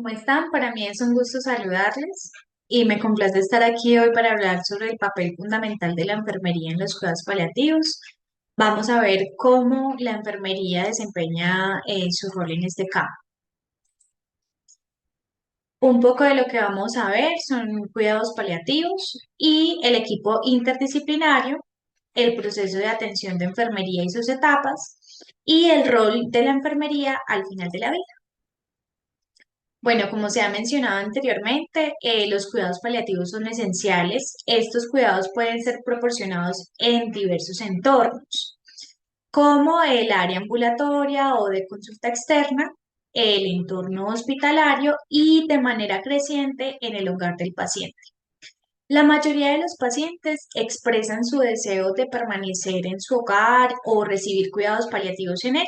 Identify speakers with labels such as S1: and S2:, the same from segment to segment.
S1: ¿Cómo están? Para mí es un gusto saludarles y me complace estar aquí hoy para hablar sobre el papel fundamental de la enfermería en los cuidados paliativos. Vamos a ver cómo la enfermería desempeña su rol en este campo. Un poco de lo que vamos a ver son cuidados paliativos y el equipo interdisciplinario, el proceso de atención de enfermería y sus etapas y el rol de la enfermería al final de la vida. Bueno, como se ha mencionado anteriormente, los cuidados paliativos son esenciales. Estos cuidados pueden ser proporcionados en diversos entornos, como el área ambulatoria o de consulta externa, el entorno hospitalario y de manera creciente en el hogar del paciente. La mayoría de los pacientes expresan su deseo de permanecer en su hogar o recibir cuidados paliativos en él.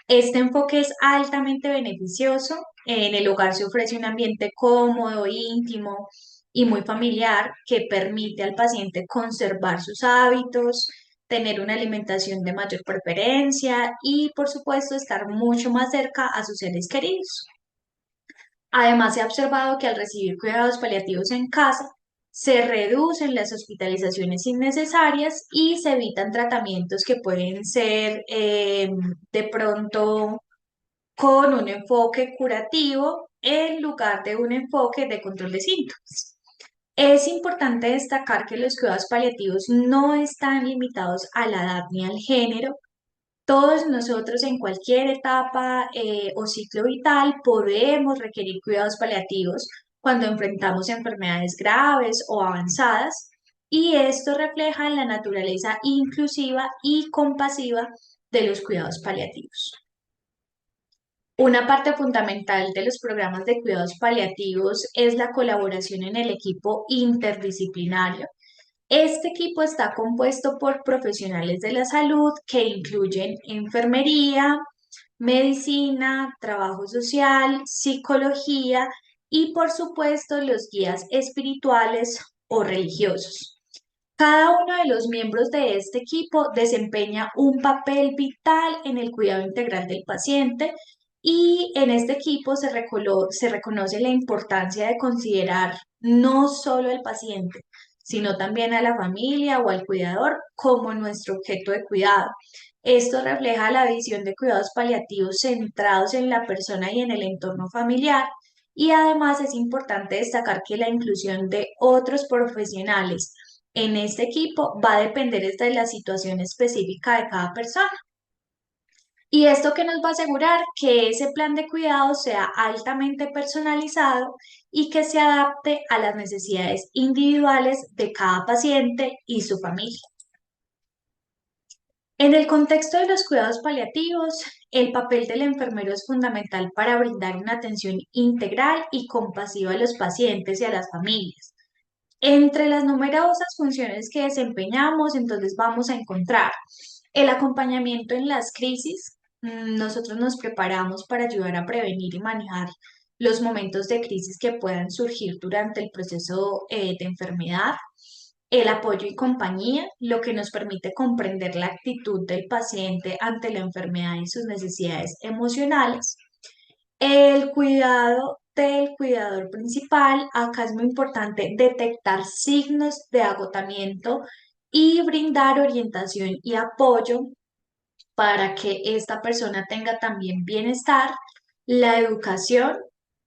S1: Este enfoque es altamente beneficioso. En el hogar se ofrece un ambiente cómodo, íntimo y muy familiar que permite al paciente conservar sus hábitos, tener una alimentación de mayor preferencia y, por supuesto, estar mucho más cerca a sus seres queridos. Además, se ha observado que al recibir cuidados paliativos en casa, se reducen las hospitalizaciones innecesarias y se evitan tratamientos que pueden ser de pronto con un enfoque curativo en lugar de un enfoque de control de síntomas. Es importante destacar que los cuidados paliativos no están limitados a la edad ni al género. Todos nosotros en cualquier etapa o ciclo vital podemos requerir cuidados paliativos cuando enfrentamos enfermedades graves o avanzadas, y esto refleja la naturaleza inclusiva y compasiva de los cuidados paliativos. Una parte fundamental de los programas de cuidados paliativos es la colaboración en el equipo interdisciplinario. Este equipo está compuesto por profesionales de la salud que incluyen enfermería, medicina, trabajo social, psicología y, por supuesto, los guías espirituales o religiosos. Cada uno de los miembros de este equipo desempeña un papel vital en el cuidado integral del paciente, y en este equipo se reconoce la importancia de considerar no solo al paciente, sino también a la familia o al cuidador como nuestro objeto de cuidado. Esto refleja la visión de cuidados paliativos centrados en la persona y en el entorno familiar. Y además es importante destacar que la inclusión de otros profesionales en este equipo va a depender de la situación específica de cada persona. Y esto que nos va a asegurar que ese plan de cuidado sea altamente personalizado y que se adapte a las necesidades individuales de cada paciente y su familia. En el contexto de los cuidados paliativos, el papel del enfermero es fundamental para brindar una atención integral y compasiva a los pacientes y a las familias. Entre las numerosas funciones que desempeñamos, entonces vamos a encontrar el acompañamiento en las crisis. Nosotros nos preparamos para ayudar a prevenir y manejar los momentos de crisis que puedan surgir durante el proceso de enfermedad. El apoyo y compañía, lo que nos permite comprender la actitud del paciente ante la enfermedad y sus necesidades emocionales. El cuidado del cuidador principal, acá es muy importante detectar signos de agotamiento y brindar orientación y apoyo para que esta persona tenga también bienestar. La educación,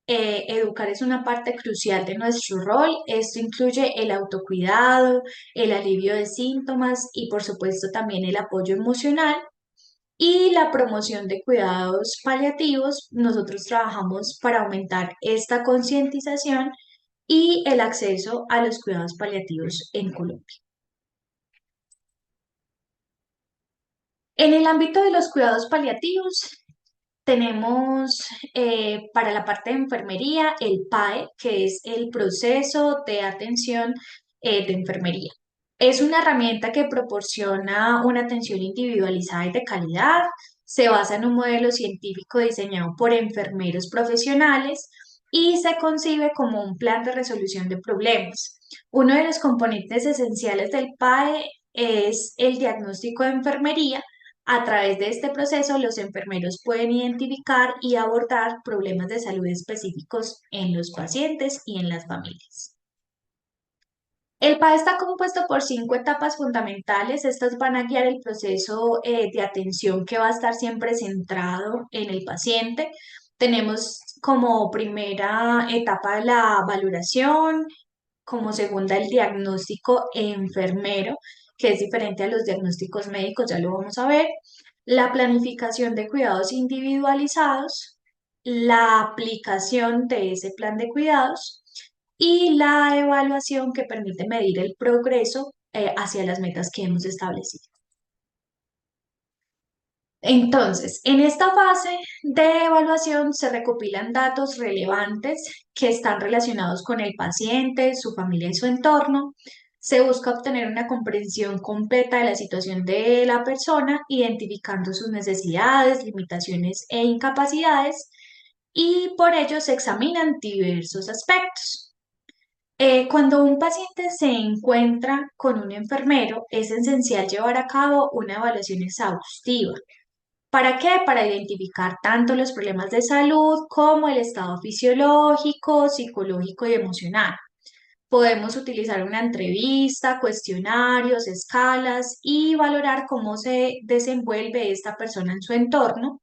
S1: educar es una parte crucial de nuestro rol. Esto incluye el autocuidado, el alivio de síntomas y, por supuesto, también el apoyo emocional. Y la promoción de cuidados paliativos, nosotros trabajamos para aumentar esta concientización y el acceso a los cuidados paliativos en Colombia. En el ámbito de los cuidados paliativos, tenemos para la parte de enfermería el PAE, que es el proceso de atención de enfermería. Es una herramienta que proporciona una atención individualizada y de calidad. Se basa en un modelo científico diseñado por enfermeros profesionales y se concibe como un plan de resolución de problemas. Uno de los componentes esenciales del PAE es el diagnóstico de enfermería, A través de este proceso, los enfermeros pueden identificar y abordar problemas de salud específicos en los pacientes y en las familias. El PA está compuesto por 5 etapas fundamentales. Estas van a guiar el proceso de atención que va a estar siempre centrado en el paciente. Tenemos como primera etapa la valoración, como segunda el diagnóstico enfermero, que es diferente a los diagnósticos médicos, ya lo vamos a ver. La planificación de cuidados individualizados, la aplicación de ese plan de cuidados y la evaluación que permite medir el progreso hacia las metas que hemos establecido. Entonces, en esta fase de evaluación se recopilan datos relevantes que están relacionados con el paciente, su familia y su entorno. Se busca obtener una comprensión completa de la situación de la persona, identificando sus necesidades, limitaciones e incapacidades, y por ello se examinan diversos aspectos. Cuando un paciente se encuentra con un enfermero, es esencial llevar a cabo una evaluación exhaustiva. ¿Para qué? Para identificar tanto los problemas de salud como el estado fisiológico, psicológico y emocional. Podemos utilizar una entrevista, cuestionarios, escalas y valorar cómo se desenvuelve esta persona en su entorno.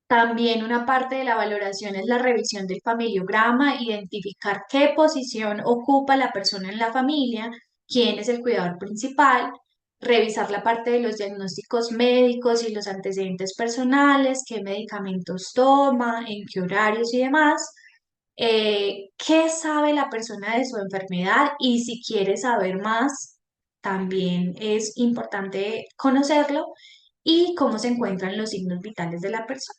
S1: También una parte de la valoración es la revisión del familiograma, identificar qué posición ocupa la persona en la familia, quién es el cuidador principal, revisar la parte de los diagnósticos médicos y los antecedentes personales, qué medicamentos toma, en qué horarios y demás, qué sabe la persona de su enfermedad y si quiere saber más, también es importante conocerlo y cómo se encuentran los signos vitales de la persona.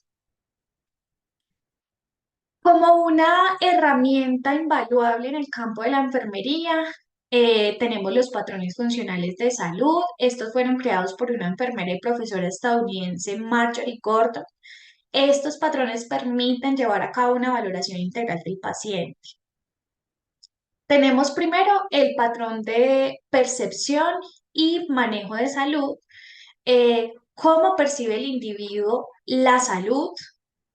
S1: Como una herramienta invaluable en el campo de la enfermería, tenemos los patrones funcionales de salud. Estos fueron creados por una enfermera y profesora estadounidense, Marjorie Gordon. Estos patrones permiten llevar a cabo una valoración integral del paciente. Tenemos primero el patrón de percepción y manejo de salud, cómo percibe el individuo la salud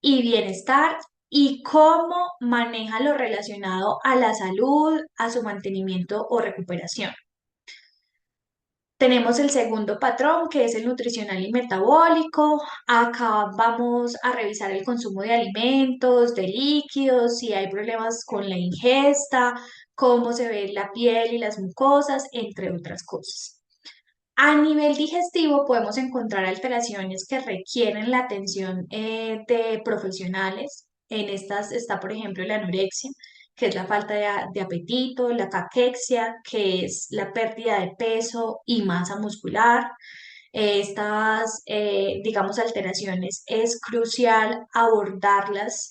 S1: y bienestar y cómo maneja lo relacionado a la salud, a su mantenimiento o recuperación. Tenemos el segundo patrón, que es el nutricional y metabólico. Acá vamos a revisar el consumo de alimentos, de líquidos, si hay problemas con la ingesta, cómo se ve la piel y las mucosas, entre otras cosas. A nivel digestivo podemos encontrar alteraciones que requieren la atención de profesionales. En estas está, por ejemplo, la anorexia, que es la falta de apetito, la caquexia, que es la pérdida de peso y masa muscular. Estas, digamos, alteraciones es crucial abordarlas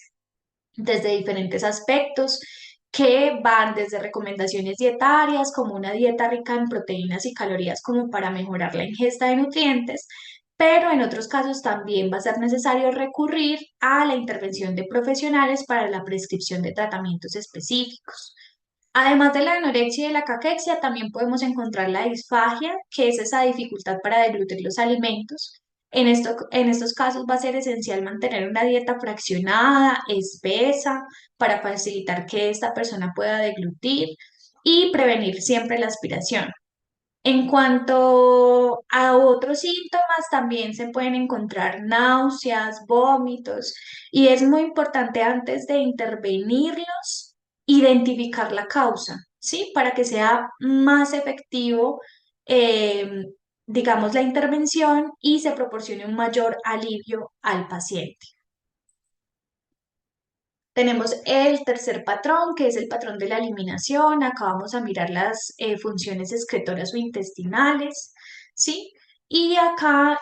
S1: desde diferentes aspectos que van desde recomendaciones dietarias como una dieta rica en proteínas y calorías como para mejorar la ingesta de nutrientes, pero en otros casos también va a ser necesario recurrir a la intervención de profesionales para la prescripción de tratamientos específicos. Además de la anorexia y de la caquexia, también podemos encontrar la disfagia, que es esa dificultad para deglutir los alimentos. En estos casos va a ser esencial mantener una dieta fraccionada, espesa, para facilitar que esta persona pueda deglutir y prevenir siempre la aspiración. En cuanto a otros síntomas, también se pueden encontrar náuseas, vómitos, y es muy importante antes de intervenirlos, identificar la causa, ¿sí? Para que sea más efectivo, eh, digamos, la intervención y se proporcione un mayor alivio al paciente. Tenemos el tercer patrón, que es el patrón de la eliminación. Acá vamos a mirar las funciones excretoras o intestinales, ¿sí? Y acá,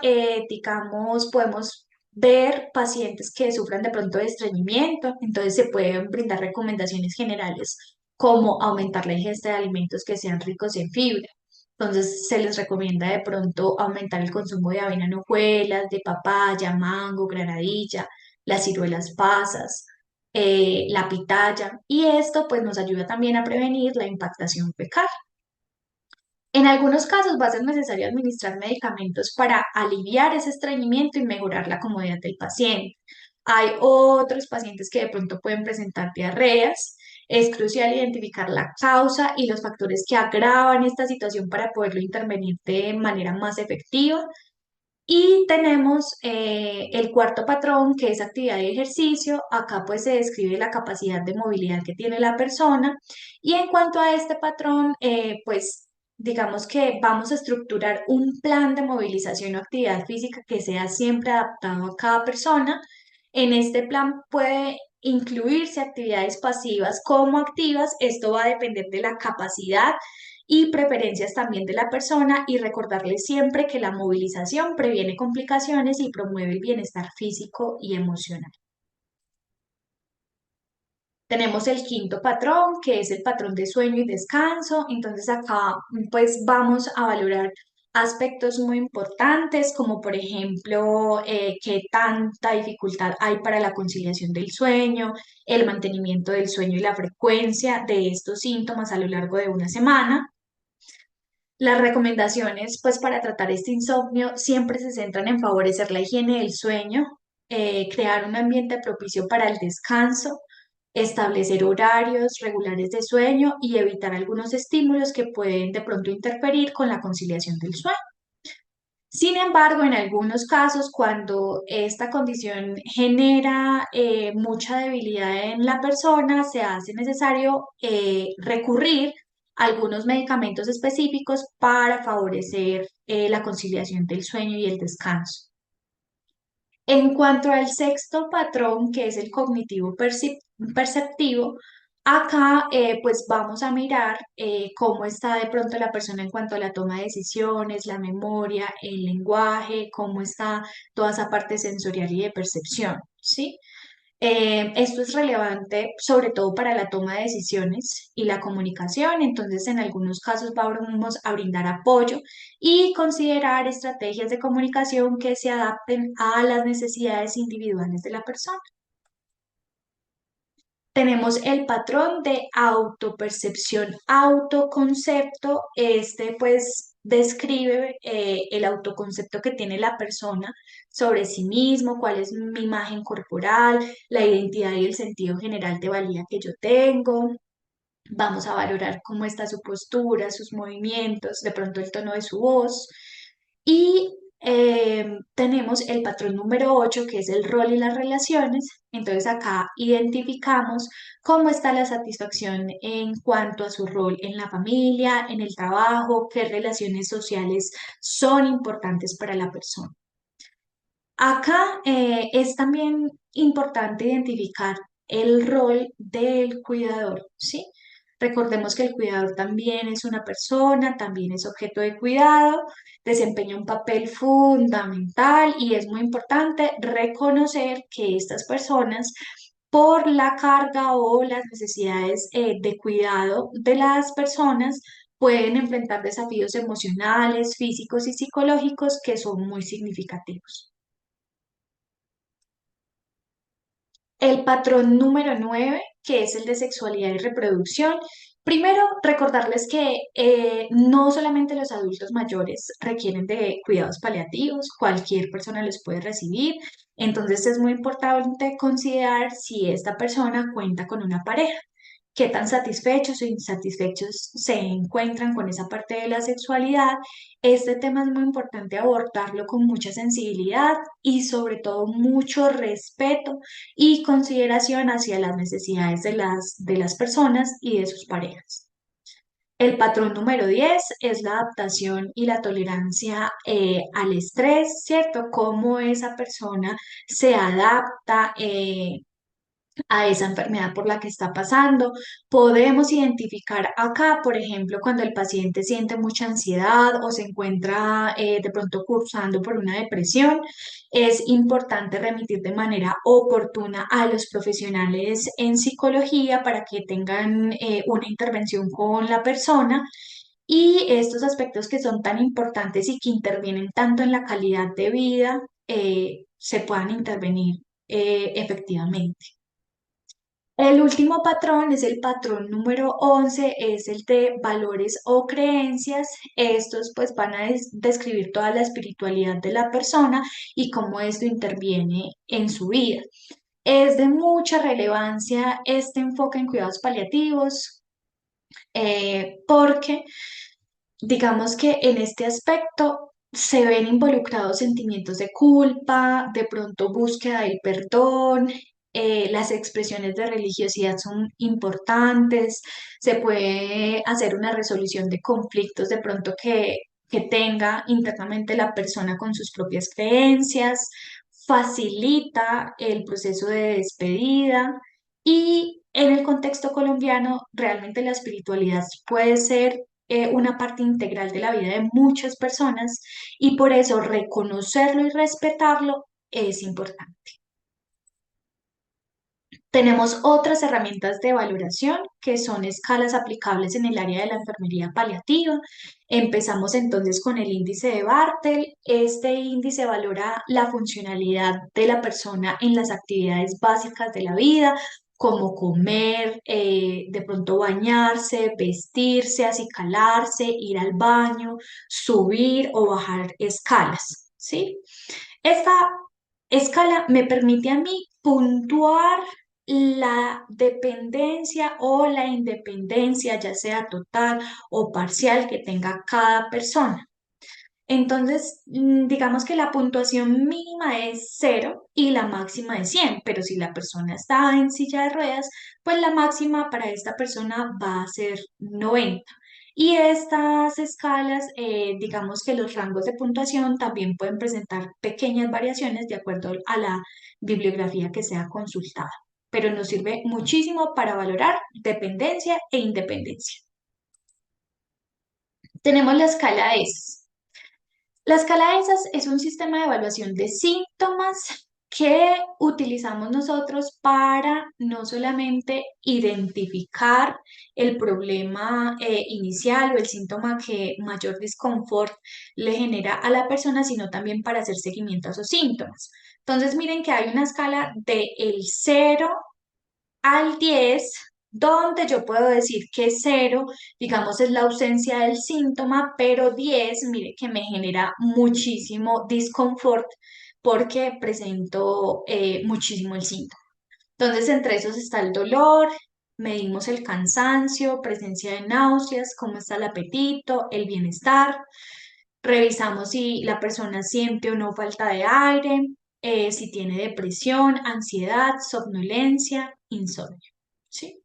S1: digamos, podemos ver pacientes que sufran de pronto de estreñimiento, entonces se pueden brindar recomendaciones generales como aumentar la ingesta de alimentos que sean ricos en fibra. Entonces se les recomienda de pronto aumentar el consumo de avena en hojuelas, de papaya, mango, granadilla, las ciruelas pasas, la pitaya, y esto pues nos ayuda también a prevenir la impactación fecal. En algunos casos va a ser necesario administrar medicamentos para aliviar ese estreñimiento y mejorar la comodidad del paciente. Hay otros pacientes que de pronto pueden presentar diarreas. Es crucial identificar la causa y los factores que agravan esta situación para poderlo intervenir de manera más efectiva. Y tenemos el cuarto patrón, que es actividad y ejercicio. Acá pues se describe la capacidad de movilidad que tiene la persona. Y en cuanto a este patrón, pues digamos que vamos a estructurar un plan de movilización o actividad física que sea siempre adaptado a cada persona. En este plan puede incluirse actividades pasivas como activas. Esto va a depender de la capacidad y preferencias también de la persona y recordarle siempre que la movilización previene complicaciones y promueve el bienestar físico y emocional. Tenemos el quinto patrón, que es el patrón de sueño y descanso. Entonces acá pues vamos a valorar aspectos muy importantes, como por ejemplo qué tanta dificultad hay para la conciliación del sueño, el mantenimiento del sueño y la frecuencia de estos síntomas a lo largo de una semana. Las recomendaciones, pues, para tratar este insomnio siempre se centran en favorecer la higiene del sueño, crear un ambiente propicio para el descanso, establecer horarios regulares de sueño y evitar algunos estímulos que pueden de pronto interferir con la conciliación del sueño. Sin embargo, en algunos casos, cuando esta condición genera mucha debilidad en la persona, se hace necesario recurrir a algunos medicamentos específicos para favorecer la conciliación del sueño y el descanso. En cuanto al sexto patrón, que es el cognitivo perceptivo, acá pues vamos a mirar cómo está de pronto la persona en cuanto a la toma de decisiones, la memoria, el lenguaje, cómo está toda esa parte sensorial y de percepción, ¿sí? Esto es relevante sobre todo para la toma de decisiones y la comunicación, entonces en algunos casos vamos a brindar apoyo y considerar estrategias de comunicación que se adapten a las necesidades individuales de la persona. Tenemos el patrón de autopercepción, autoconcepto. Este pues describe el autoconcepto que tiene la persona sobre sí mismo, cuál es mi imagen corporal, la identidad y el sentido general de valía que yo tengo. Vamos a valorar cómo está su postura, sus movimientos, de pronto el tono de su voz. Y tenemos el patrón número 8, que es el rol y las relaciones. Entonces acá identificamos cómo está la satisfacción en cuanto a su rol en la familia, en el trabajo, qué relaciones sociales son importantes para la persona. Acá es también importante identificar el rol del cuidador, ¿sí? Recordemos que el cuidador también es una persona, también es objeto de cuidado, desempeña un papel fundamental y es muy importante reconocer que estas personas, por la carga o las necesidades de cuidado de las personas, pueden enfrentar desafíos emocionales, físicos y psicológicos que son muy significativos. El patrón número 9, que es el de sexualidad y reproducción. Primero, recordarles que no solamente los adultos mayores requieren de cuidados paliativos, cualquier persona los puede recibir. Entonces es muy importante considerar si esta persona cuenta con una pareja, qué tan satisfechos o insatisfechos se encuentran con esa parte de la sexualidad. Este tema es muy importante abordarlo con mucha sensibilidad y sobre todo mucho respeto y consideración hacia las necesidades de las personas y de sus parejas. El patrón número 10 es la adaptación y la tolerancia al estrés, ¿cierto? Cómo esa persona se adapta a esa enfermedad por la que está pasando. Podemos identificar acá, por ejemplo, cuando el paciente siente mucha ansiedad o se encuentra de pronto cursando por una depresión, es importante remitir de manera oportuna a los profesionales en psicología para que tengan una intervención con la persona. Y estos aspectos que son tan importantes y que intervienen tanto en la calidad de vida, se puedan intervenir efectivamente. El último patrón es el patrón número 11, es el de valores o creencias. Estos pues van a describir toda la espiritualidad de la persona y cómo esto interviene en su vida. Es de mucha relevancia este enfoque en cuidados paliativos, porque digamos que en este aspecto se ven involucrados sentimientos de culpa, de pronto búsqueda del perdón, las expresiones de religiosidad son importantes, se puede hacer una resolución de conflictos de pronto que tenga internamente la persona con sus propias creencias, facilita el proceso de despedida y en el contexto colombiano realmente la espiritualidad puede ser una parte integral de la vida de muchas personas y por eso reconocerlo y respetarlo es importante. Tenemos otras herramientas de valoración que son escalas aplicables en el área de la enfermería paliativa. Empezamos entonces con el índice de Bartel. Este índice valora la funcionalidad de la persona en las actividades básicas de la vida, como comer, de pronto bañarse, vestirse, acicalarse, ir al baño, subir o bajar escalas, ¿sí? Esta escala me permite a mí puntuar la dependencia o la independencia, ya sea total o parcial, que tenga cada persona. Entonces, digamos que la puntuación mínima es 0 y la máxima es 100, pero si la persona está en silla de ruedas, pues la máxima para esta persona va a ser 90. Y estas escalas, digamos que los rangos de puntuación también pueden presentar pequeñas variaciones de acuerdo a la bibliografía que sea consultada, pero nos sirve muchísimo para valorar dependencia e independencia. Tenemos la escala S. La escala de esas es un sistema de evaluación de síntomas que utilizamos nosotros para no solamente identificar el problema inicial o el síntoma que mayor disconfort le genera a la persona, sino también para hacer seguimiento a esos síntomas. Entonces, miren que hay una escala de el 0 al 10, donde yo puedo decir que 0, digamos, es la ausencia del síntoma, pero 10, mire, que me genera muchísimo disconfort porque presento muchísimo el síntoma. Entonces, entre esos está el dolor, medimos el cansancio, presencia de náuseas, cómo está el apetito, el bienestar. Revisamos si la persona siente o no falta de aire, si tiene depresión, ansiedad, somnolencia, insomnio. ¿Sí?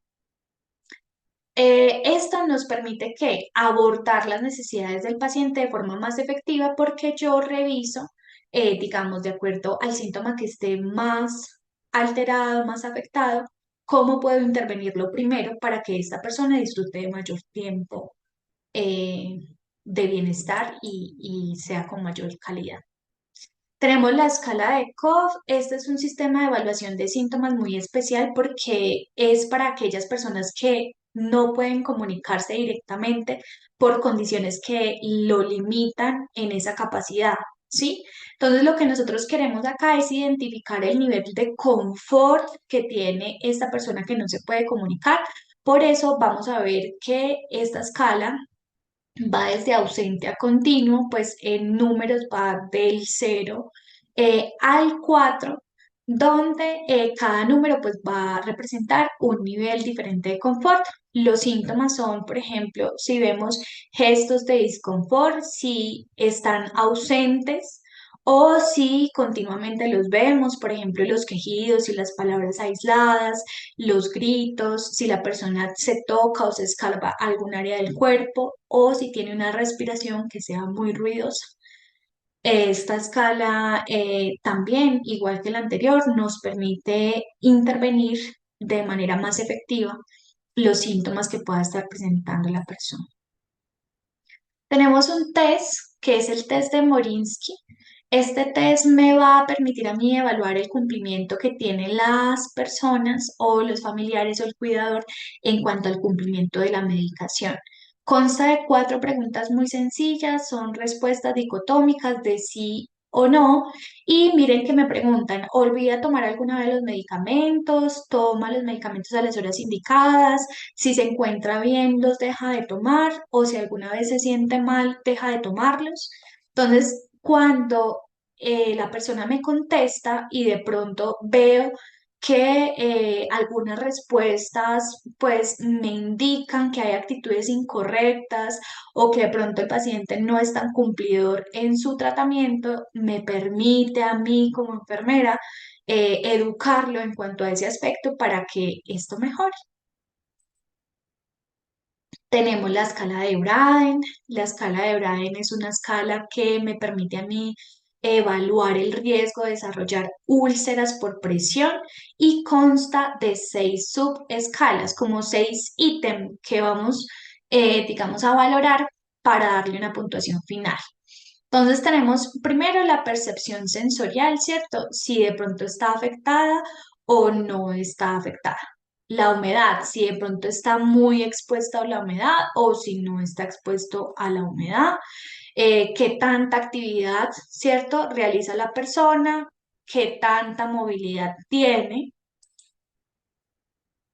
S1: Esto nos permite que abordar las necesidades del paciente de forma más efectiva porque yo reviso, digamos, de acuerdo al síntoma que esté más alterado, más afectado, cómo puedo intervenirlo primero para que esta persona disfrute de mayor tiempo eh, de bienestar y sea con mayor calidad. Tenemos la escala de COF. Este es un sistema de evaluación de síntomas muy especial porque es para aquellas personas que no pueden comunicarse directamente por condiciones que lo limitan en esa capacidad, ¿sí? Entonces, lo que nosotros queremos acá es identificar el nivel de confort que tiene esta persona que no se puede comunicar. Por eso vamos a ver que esta escala va desde ausente a continuo, pues en números va del 0 al 4, donde cada número pues va a representar un nivel diferente de confort. Los síntomas son, por ejemplo, si vemos gestos de disconfort, si están ausentes o si continuamente los vemos, por ejemplo, los quejidos y las palabras aisladas, los gritos, si la persona se toca o se escalva algún área del cuerpo o si tiene una respiración que sea muy ruidosa. Esta escala también, igual que la anterior, nos permite intervenir de manera más efectiva los síntomas que pueda estar presentando la persona. Tenemos un test que es el test de Morinsky. Este test me va a permitir a mí evaluar el cumplimiento que tienen las personas o los familiares o el cuidador en cuanto al cumplimiento de la medicación. Consta de 4 preguntas muy sencillas, son respuestas dicotómicas de sí o no. Y miren que me preguntan, ¿olvida tomar alguna vez los medicamentos? ¿Toma los medicamentos a las horas indicadas? Si se encuentra bien, los deja de tomar, o si alguna vez se siente mal, deja de tomarlos. Entonces, cuando la persona me contesta y de pronto veo que algunas respuestas pues me indican que hay actitudes incorrectas o que de pronto el paciente no es tan cumplidor en su tratamiento, me permite a mí como enfermera educarlo en cuanto a ese aspecto para que esto mejore. Tenemos la escala de Braden. La escala de Braden es una escala que me permite a mí evaluar el riesgo de desarrollar úlceras por presión y consta de 6 subescalas, como 6 ítems que vamos, digamos, a valorar para darle una puntuación final. Entonces tenemos primero la percepción sensorial, ¿cierto? Si de pronto está afectada o no está afectada. La humedad, si de pronto está muy expuesta a la humedad o si no está expuesto a la humedad. Qué tanta actividad, ¿cierto? Realiza la persona, qué tanta movilidad tiene.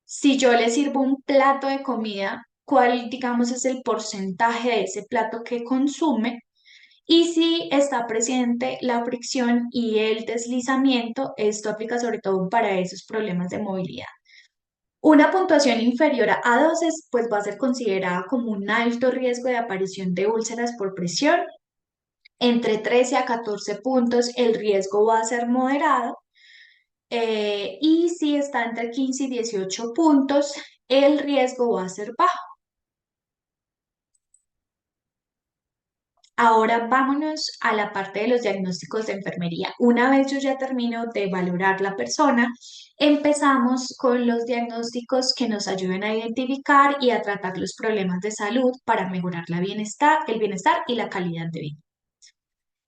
S1: Si yo le sirvo un plato de comida, ¿cuál, digamos, es el porcentaje de ese plato que consume? Y si está presente la fricción y el deslizamiento, esto aplica sobre todo para esos problemas de movilidad. Una puntuación inferior a 12 pues va a ser considerada como un alto riesgo de aparición de úlceras por presión. Entre 13 a 14 puntos el riesgo va a ser moderado, y si está entre 15 y 18 puntos el riesgo va a ser bajo. Ahora vámonos a la parte de los diagnósticos de enfermería. Una vez yo ya termino de valorar la persona, empezamos con los diagnósticos que nos ayuden a identificar y a tratar los problemas de salud para mejorar el bienestar y la calidad de vida.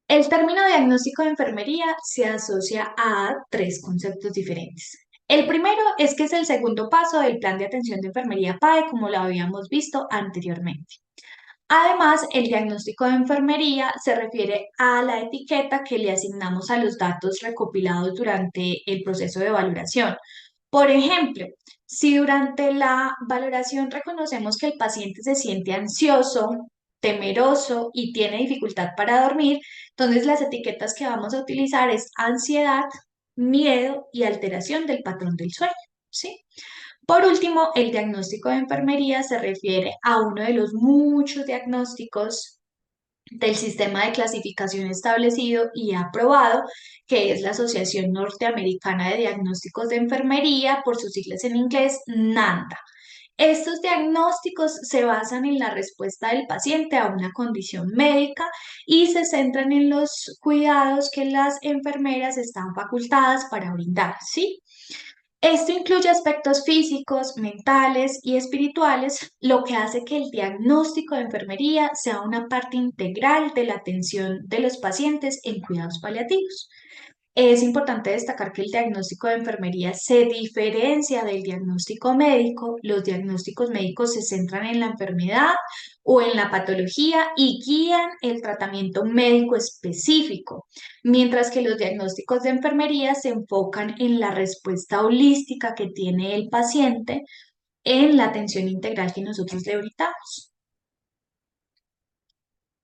S1: El término diagnóstico de enfermería se asocia a tres conceptos diferentes. El primero es que es el segundo paso del plan de atención de enfermería PAE, como lo habíamos visto anteriormente. Además, el diagnóstico de enfermería se refiere a la etiqueta que le asignamos a los datos recopilados durante el proceso de valoración. Por ejemplo, si durante la valoración reconocemos que el paciente se siente ansioso, temeroso y tiene dificultad para dormir, entonces las etiquetas que vamos a utilizar es ansiedad, miedo y alteración del patrón del sueño, ¿sí? Por último, el diagnóstico de enfermería se refiere a uno de los muchos diagnósticos del sistema de clasificación establecido y aprobado, que es la Asociación Norteamericana de Diagnósticos de Enfermería, por sus siglas en inglés, NANDA. Estos diagnósticos se basan en la respuesta del paciente a una condición médica y se centran en los cuidados que las enfermeras están facultadas para brindar, ¿sí? Esto incluye aspectos físicos, mentales y espirituales, lo que hace que el diagnóstico de enfermería sea una parte integral de la atención de los pacientes en cuidados paliativos. Es importante destacar que el diagnóstico de enfermería se diferencia del diagnóstico médico. Los diagnósticos médicos se centran en la enfermedad o en la patología y guían el tratamiento médico específico, mientras que los diagnósticos de enfermería se enfocan en la respuesta holística que tiene el paciente en la atención integral que nosotros le brindamos.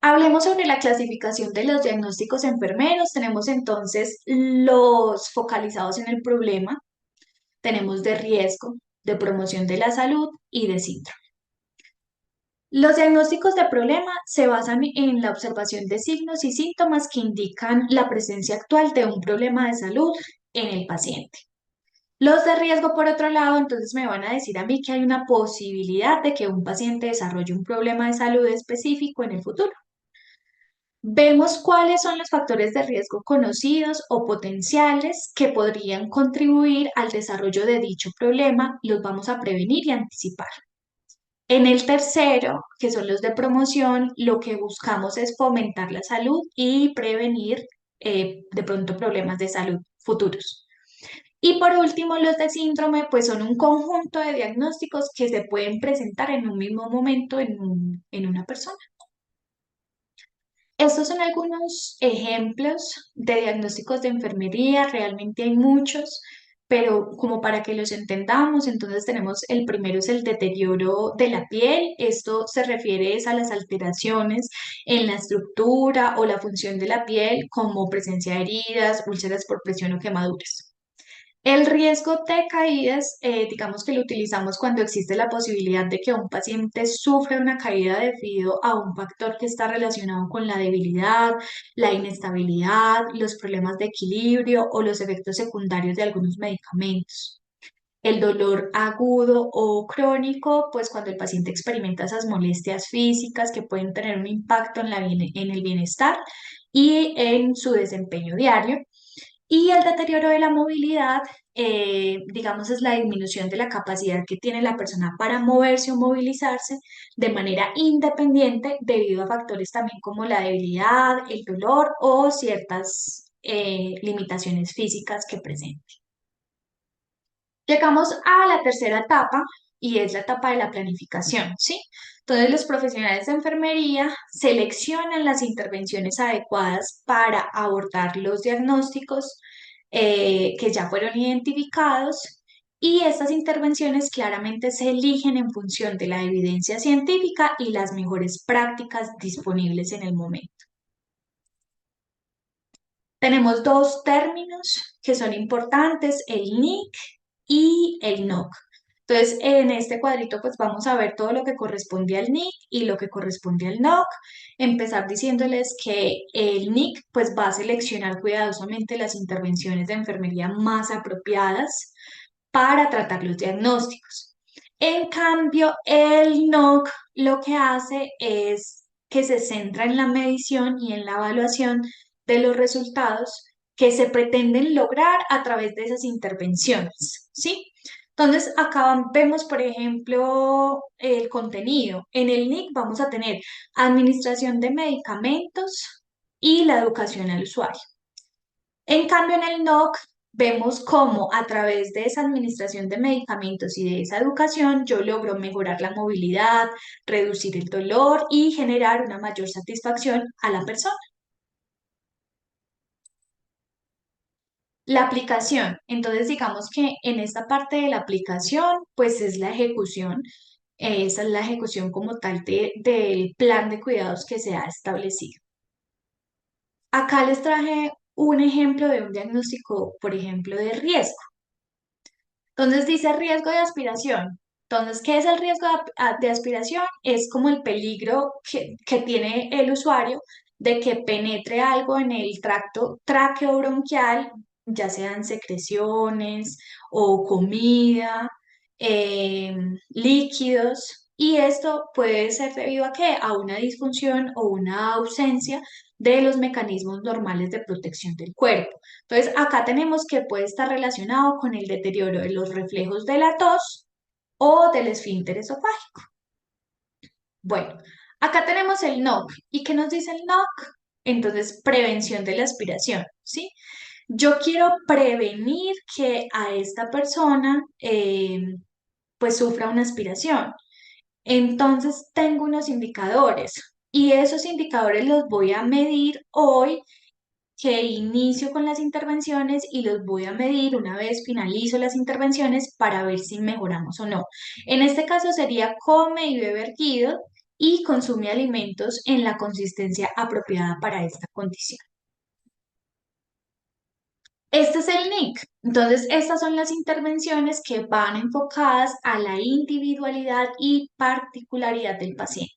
S1: Hablemos sobre la clasificación de los diagnósticos enfermeros. Tenemos entonces los focalizados en el problema, tenemos de riesgo, de promoción de la salud y de síndrome. Los diagnósticos de problema se basan en la observación de signos y síntomas que indican la presencia actual de un problema de salud en el paciente. Los de riesgo, por otro lado, entonces me van a decir a mí que hay una posibilidad de que un paciente desarrolle un problema de salud específico en el futuro. Vemos cuáles son los factores de riesgo conocidos o potenciales que podrían contribuir al desarrollo de dicho problema, los vamos a prevenir y anticipar. En el tercero, que son los de promoción, lo que buscamos es fomentar la salud y prevenir de pronto problemas de salud futuros. Y por último, los de síndrome, pues son un conjunto de diagnósticos que se pueden presentar en un mismo momento en una persona. Estos son algunos ejemplos de diagnósticos de enfermería, realmente hay muchos, pero como para que los entendamos, entonces tenemos el primero es el deterioro de la piel. Esto se refiere es a las alteraciones en la estructura o la función de la piel, como presencia de heridas, úlceras por presión o quemaduras. El riesgo de caídas, digamos que lo utilizamos cuando existe la posibilidad de que un paciente sufra una caída debido a un factor que está relacionado con la debilidad, la inestabilidad, los problemas de equilibrio o los efectos secundarios de algunos medicamentos. El dolor agudo o crónico, pues cuando el paciente experimenta esas molestias físicas que pueden tener un impacto en el bienestar y en su desempeño diario. Y el deterioro de la movilidad, digamos, es la disminución de la capacidad que tiene la persona para moverse o movilizarse de manera independiente debido a factores también como la debilidad, el dolor o ciertas limitaciones físicas que presenta. Llegamos a la tercera etapa y es la etapa de la planificación, ¿sí? Entonces, los profesionales de enfermería seleccionan las intervenciones adecuadas para abordar los diagnósticos que ya fueron identificados y estas intervenciones claramente se eligen en función de la evidencia científica y las mejores prácticas disponibles en el momento. Tenemos dos términos que son importantes, el NIC y el NOC. Entonces, en este cuadrito, pues vamos a ver todo lo que corresponde al NIC y lo que corresponde al NOC. Empezar diciéndoles que el NIC, pues va a seleccionar cuidadosamente las intervenciones de enfermería más apropiadas para tratar los diagnósticos. En cambio, el NOC lo que hace es que se centra en la medición y en la evaluación de los resultados que se pretenden lograr a través de esas intervenciones, ¿sí? Entonces, acá vemos, por ejemplo, el contenido. En el NIC vamos a tener administración de medicamentos y la educación al usuario. En cambio, en el NOC vemos cómo a través de esa administración de medicamentos y de esa educación yo logro mejorar la movilidad, reducir el dolor y generar una mayor satisfacción a la persona. La aplicación, entonces digamos que en esta parte de la aplicación, pues es la ejecución, esa es la ejecución como tal del plan de cuidados que se ha establecido. Acá les traje un ejemplo de un diagnóstico, por ejemplo, de riesgo. Entonces dice riesgo de aspiración. Entonces, ¿qué es el riesgo de aspiración? Es como el peligro que tiene el usuario de que penetre algo en el tracto tráqueo-bronquial, ya sean secreciones o comida, líquidos, y esto puede ser debido a qué? A una disfunción o una ausencia de los mecanismos normales de protección del cuerpo. Entonces, acá tenemos que puede estar relacionado con el deterioro de los reflejos de la tos o del esfínter esofágico. Bueno, acá tenemos el NOC. ¿Y qué nos dice el NOC? Entonces, prevención de la aspiración, ¿sí? Yo quiero prevenir que a esta persona pues sufra una aspiración. Entonces, tengo unos indicadores y esos indicadores los voy a medir hoy que inicio con las intervenciones y los voy a medir una vez finalizo las intervenciones para ver si mejoramos o no. En este caso sería come y bebe erguido y consume alimentos en la consistencia apropiada para esta condición. Este es el NIC. Entonces, estas son las intervenciones que van enfocadas a la individualidad y particularidad del paciente.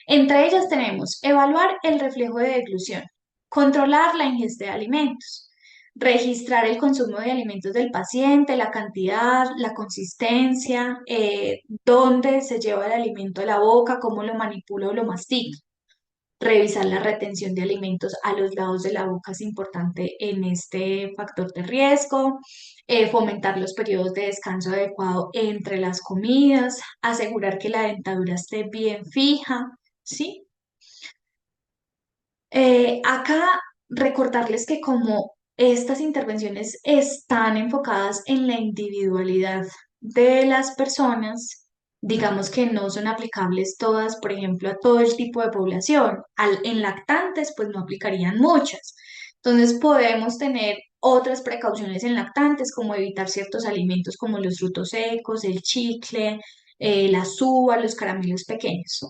S1: Entre ellas tenemos evaluar el reflejo de deglución, controlar la ingesta de alimentos, registrar el consumo de alimentos del paciente, la cantidad, la consistencia, dónde se lleva el alimento a la boca, cómo lo manipula o lo mastica. Revisar la retención de alimentos a los lados de la boca es importante en este factor de riesgo. Fomentar los periodos de descanso adecuado entre las comidas, asegurar que la dentadura esté bien fija, ¿sí? Acá recordarles que como estas intervenciones están enfocadas en la individualidad de las personas, digamos que no son aplicables todas, por ejemplo, a todo el tipo de población. En lactantes, pues no aplicarían muchas. Entonces podemos tener otras precauciones en lactantes, como evitar ciertos alimentos como los frutos secos, el chicle, las uvas, los caramelos pequeños.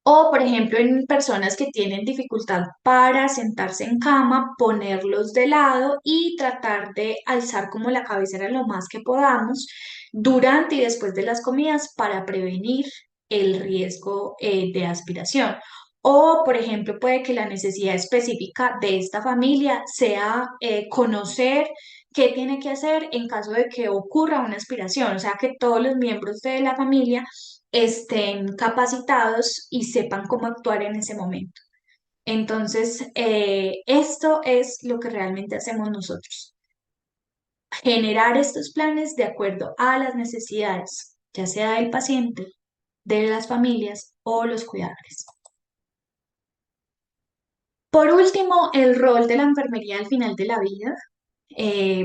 S1: O, por ejemplo, en personas que tienen dificultad para sentarse en cama, ponerlos de lado y tratar de alzar como la cabecera lo más que podamos durante y después de las comidas para prevenir el riesgo de aspiración. O, por ejemplo, puede que la necesidad específica de esta familia sea conocer qué tiene que hacer en caso de que ocurra una aspiración, o sea, que todos los miembros de la familia estén capacitados y sepan cómo actuar en ese momento. Entonces, esto es lo que realmente hacemos nosotros, generar estos planes de acuerdo a las necesidades, ya sea del paciente, de las familias o los cuidadores. Por último, el rol de la enfermería al final de la vida.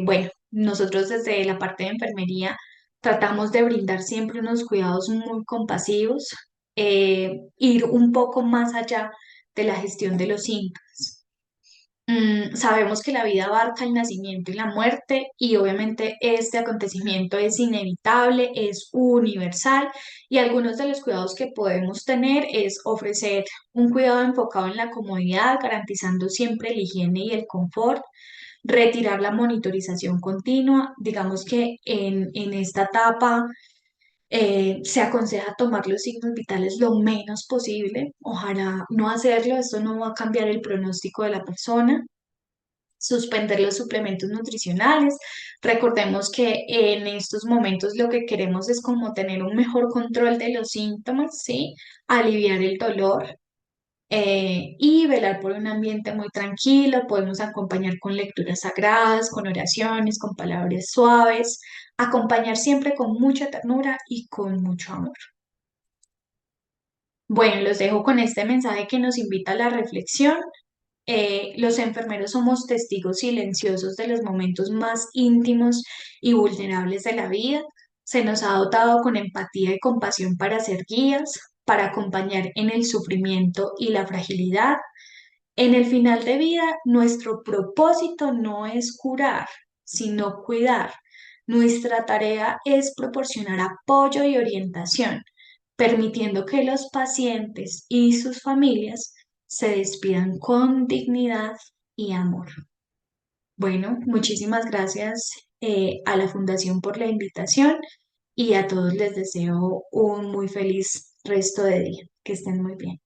S1: Bueno, nosotros desde la parte de enfermería tratamos de brindar siempre unos cuidados muy compasivos, ir un poco más allá de la gestión de los síntomas. Sabemos que la vida abarca el nacimiento y la muerte y obviamente este acontecimiento es inevitable, es universal y algunos de los cuidados que podemos tener es ofrecer un cuidado enfocado en la comodidad, garantizando siempre la higiene y el confort, retirar la monitorización continua. Digamos que en esta etapa se aconseja tomar los signos vitales lo menos posible. Ojalá no hacerlo, esto no va a cambiar el pronóstico de la persona. Suspender los suplementos nutricionales. Recordemos que en estos momentos lo que queremos es como tener un mejor control de los síntomas, ¿sí? Aliviar el dolor y velar por un ambiente muy tranquilo. Podemos acompañar con lecturas sagradas, con oraciones, con palabras suaves, acompañar siempre con mucha ternura y con mucho amor. Bueno, los dejo con este mensaje que nos invita a la reflexión. Los enfermeros somos testigos silenciosos de los momentos más íntimos y vulnerables de la vida. Se nos ha dotado con empatía y compasión para ser guías, para acompañar en el sufrimiento y la fragilidad. En el final de vida, nuestro propósito no es curar, sino cuidar. Nuestra tarea es proporcionar apoyo y orientación, permitiendo que los pacientes y sus familias se despidan con dignidad y amor. Bueno, muchísimas gracias a la Fundación por la invitación y a todos les deseo un muy feliz resto de día. Que estén muy bien.